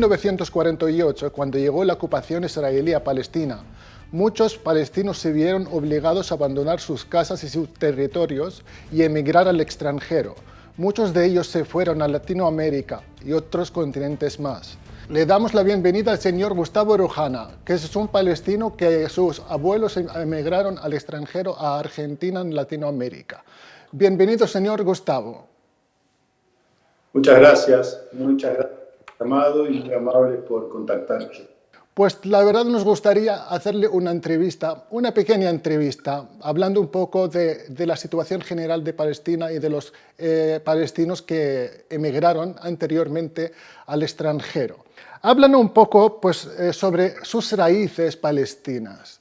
1948, cuando llegó la ocupación israelí a Palestina, muchos palestinos se vieron obligados a abandonar sus casas y sus territorios y emigrar al extranjero. Muchos de ellos se fueron a Latinoamérica y otros continentes más. Le damos la bienvenida al señor Gustavo Orujana, que es un palestino que sus abuelos emigraron al extranjero, a Argentina, en Latinoamérica. Bienvenido, señor Gustavo. Muchas gracias, Amado, y muy amable por contactarme. Pues la verdad nos gustaría hacerle una entrevista, una pequeña entrevista, hablando un poco de la situación general de Palestina y de los palestinos que emigraron anteriormente al extranjero. Háblanos un poco pues, sobre sus raíces palestinas.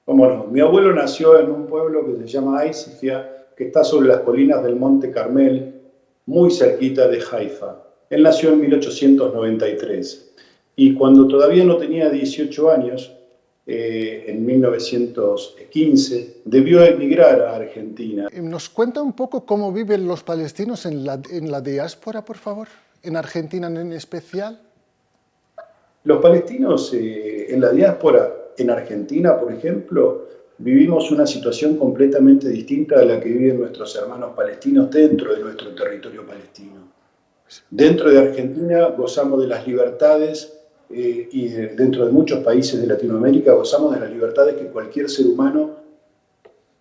Cómo no. Mi abuelo nació en un pueblo que se llama Aisifia, que está sobre las colinas del Monte Carmel, muy cerquita de Haifa. Él nació en 1893. Y cuando todavía no tenía 18 años, en 1915, debió emigrar a Argentina. ¿Nos cuenta un poco cómo viven los palestinos en la diáspora, por favor? ¿En Argentina en especial? Los palestinos en la diáspora, en Argentina, por ejemplo, vivimos una situación completamente distinta a la que viven nuestros hermanos palestinos dentro de nuestro territorio palestino. Dentro de Argentina gozamos de las libertades y dentro de muchos países de Latinoamérica gozamos de las libertades que cualquier ser humano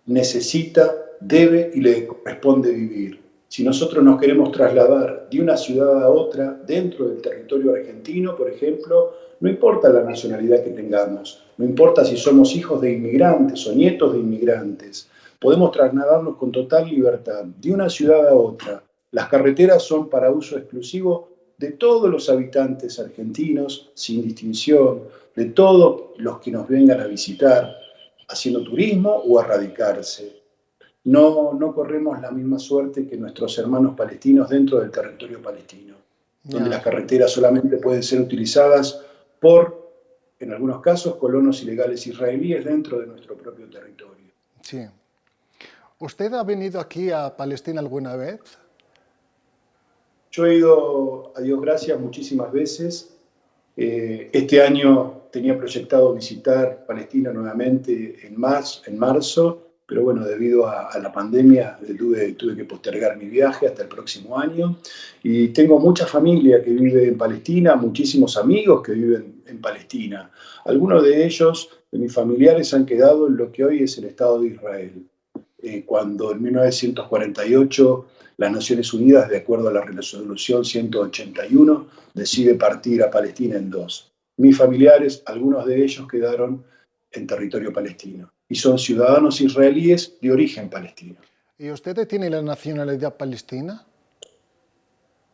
necesita, debe y le corresponde vivir. Si nosotros nos queremos trasladar de una ciudad a otra dentro del territorio argentino, por ejemplo, no importa la nacionalidad que tengamos, no importa si somos hijos de inmigrantes o nietos de inmigrantes, podemos trasladarnos con total libertad de una ciudad a otra. Las carreteras son para uso exclusivo de todos los habitantes argentinos, sin distinción, de todos los que nos vengan a visitar, haciendo turismo o a radicarse. No corremos la misma suerte que nuestros hermanos palestinos dentro del territorio palestino, donde las carreteras solamente pueden ser utilizadas por, en algunos casos, colonos ilegales israelíes dentro de nuestro propio territorio. Sí. ¿Usted ha venido aquí a Palestina alguna vez? Yo he ido, a Dios gracias, muchísimas veces. Este año tenía proyectado visitar Palestina nuevamente en marzo, pero bueno, debido a la pandemia tuve que postergar mi viaje hasta el próximo año. Y tengo mucha familia que vive en Palestina, muchísimos amigos que viven en Palestina. Algunos de ellos, de mis familiares, han quedado en lo que hoy es el Estado de Israel. Cuando en 1948 las Naciones Unidas, de acuerdo a la resolución 181, decide partir a Palestina en dos. Mis familiares, algunos de ellos quedaron en territorio palestino y son ciudadanos israelíes de origen palestino. ¿Y usted tiene la nacionalidad palestina?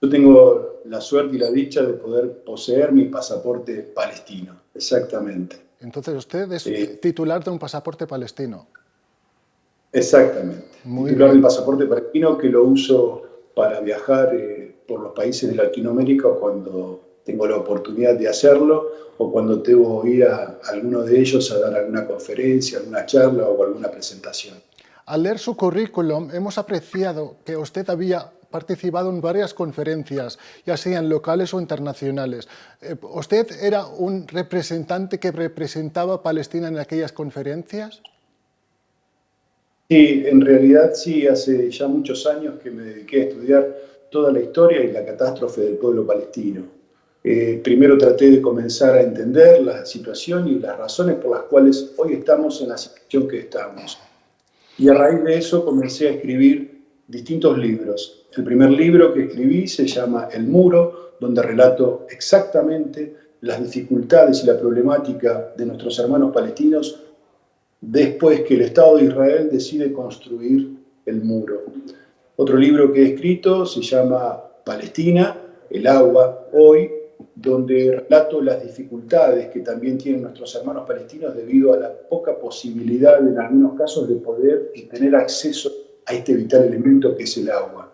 Yo tengo la suerte y la dicha de poder poseer mi pasaporte palestino, exactamente. Entonces usted es titular de un pasaporte palestino. Exactamente. Muy titular bien. del pasaporte palestino que lo uso para viajar por los países de Latinoamérica cuando tengo la oportunidad de hacerlo o cuando debo ir a alguno de ellos a dar alguna conferencia, alguna charla o alguna presentación. Al leer su currículum hemos apreciado que usted había participado en varias conferencias, ya sean locales o internacionales. ¿Usted era un representante que representaba a Palestina en aquellas conferencias? Sí, en realidad sí, hace ya muchos años que me dediqué a estudiar toda la historia y la catástrofe del pueblo palestino. Primero traté de comenzar a entender la situación y las razones por las cuales hoy estamos en la situación que estamos. Y a raíz de eso comencé a escribir distintos libros. El primer libro que escribí se llama El Muro, donde relato exactamente las dificultades y la problemática de nuestros hermanos palestinos después que el Estado de Israel decide construir el muro. Otro libro que he escrito se llama Palestina, el agua hoy, donde relato las dificultades que también tienen nuestros hermanos palestinos debido a la poca posibilidad, en algunos casos, de poder y tener acceso a este vital elemento que es el agua.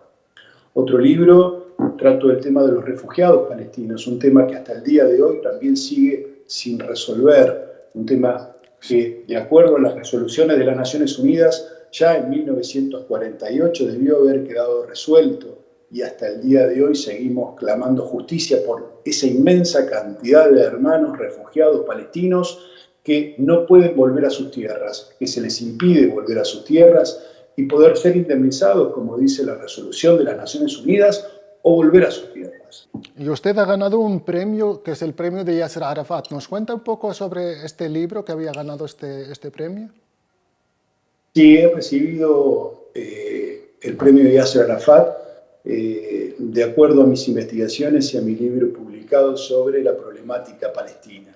Otro libro trato del tema de los refugiados palestinos, un tema que hasta el día de hoy también sigue sin resolver, un tema que, de acuerdo a las resoluciones de las Naciones Unidas, ya en 1948 debió haber quedado resuelto. y hasta el día de hoy seguimos clamando justicia por esa inmensa cantidad de hermanos refugiados palestinos que no pueden volver a sus tierras, que se les impide volver a sus tierras y poder ser indemnizados, como dice la resolución de las Naciones Unidas, o volver a sus tierras. Y usted ha ganado un premio, que es el premio de Yasser Arafat. ¿Nos cuenta un poco sobre este libro que había ganado este premio? Sí, he recibido el premio de Yasser Arafat de acuerdo a mis investigaciones y a mi libro publicado sobre la problemática palestina.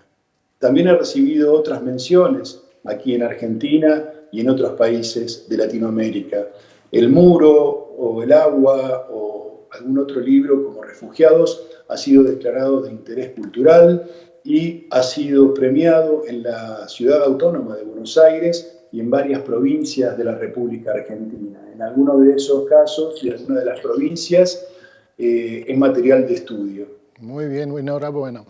También he recibido otras menciones aquí en Argentina y en otros países de Latinoamérica. El muro o el agua o algún otro libro como Refugiados ha sido declarado de interés cultural y ha sido premiado en la Ciudad Autónoma de Buenos Aires y en varias provincias de la República Argentina. En algunos de esos casos y en algunas de las provincias es material de estudio. Muy bien, enhorabuena.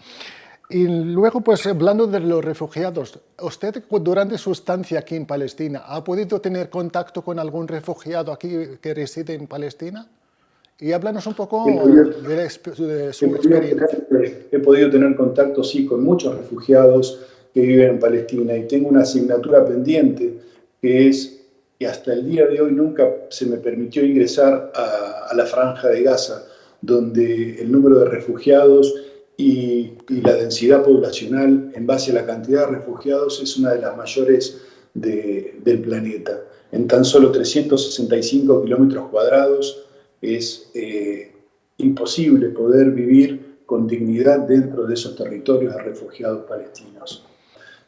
Y luego, pues hablando de los refugiados, ¿usted durante su estancia aquí en Palestina ha podido tener contacto con algún refugiado aquí que reside en Palestina? Y háblanos un poco de su experiencia. He podido tener contacto, sí, con muchos refugiados que viven en Palestina y tengo una asignatura pendiente que es que hasta el día de hoy nunca se me permitió ingresar a la Franja de Gaza, donde el número de refugiados y la densidad poblacional en base a la cantidad de refugiados es una de las mayores del planeta. En tan solo 365 kilómetros cuadrados es imposible poder vivir con dignidad dentro de esos territorios de refugiados palestinos.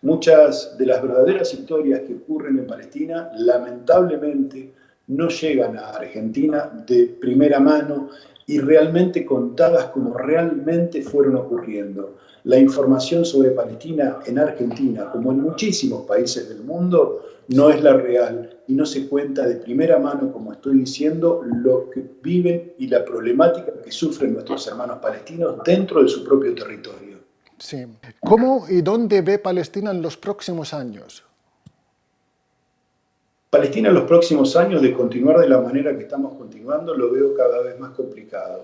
Muchas de las verdaderas historias que ocurren en Palestina, lamentablemente, no llegan a Argentina de primera mano y realmente contadas como realmente fueron ocurriendo. La información sobre Palestina en Argentina, como en muchísimos países del mundo, no es la real y no se cuenta de primera mano, como estoy diciendo, lo que viven y la problemática que sufren nuestros hermanos palestinos dentro de su propio territorio. Sí. ¿Cómo y dónde ve Palestina en los próximos años? Palestina en los próximos años, de continuar de la manera que estamos continuando, lo veo cada vez más complicado.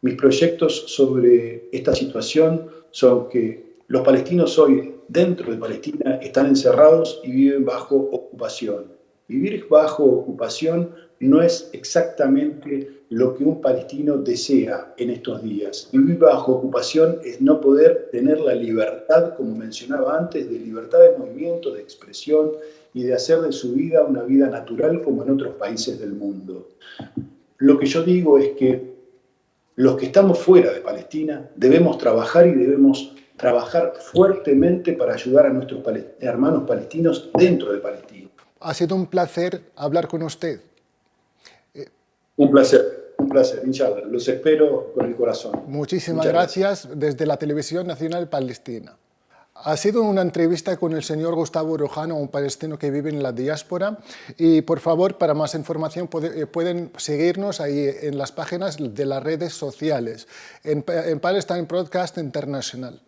Mis proyectos sobre esta situación son que los palestinos hoy, dentro de Palestina, están encerrados y viven bajo ocupación. Vivir bajo ocupación no es exactamente lo que un palestino desea en estos días. Vivir bajo ocupación es no poder tener la libertad, como mencionaba antes, de libertad de movimiento, de expresión y de hacer de su vida una vida natural como en otros países del mundo. Lo que yo digo es que los que estamos fuera de Palestina debemos trabajar y debemos trabajar fuertemente para ayudar a nuestros hermanos palestinos dentro de Palestina. Ha sido un placer hablar con usted. Un placer, inshallah. Los espero con el corazón. Muchísimas gracias desde la Televisión Nacional Palestina. Ha sido una entrevista con el señor Gustavo Rojano, un palestino que vive en la diáspora. Y por favor, para más información pueden seguirnos ahí en las páginas de las redes sociales, en Palestine Broadcast International.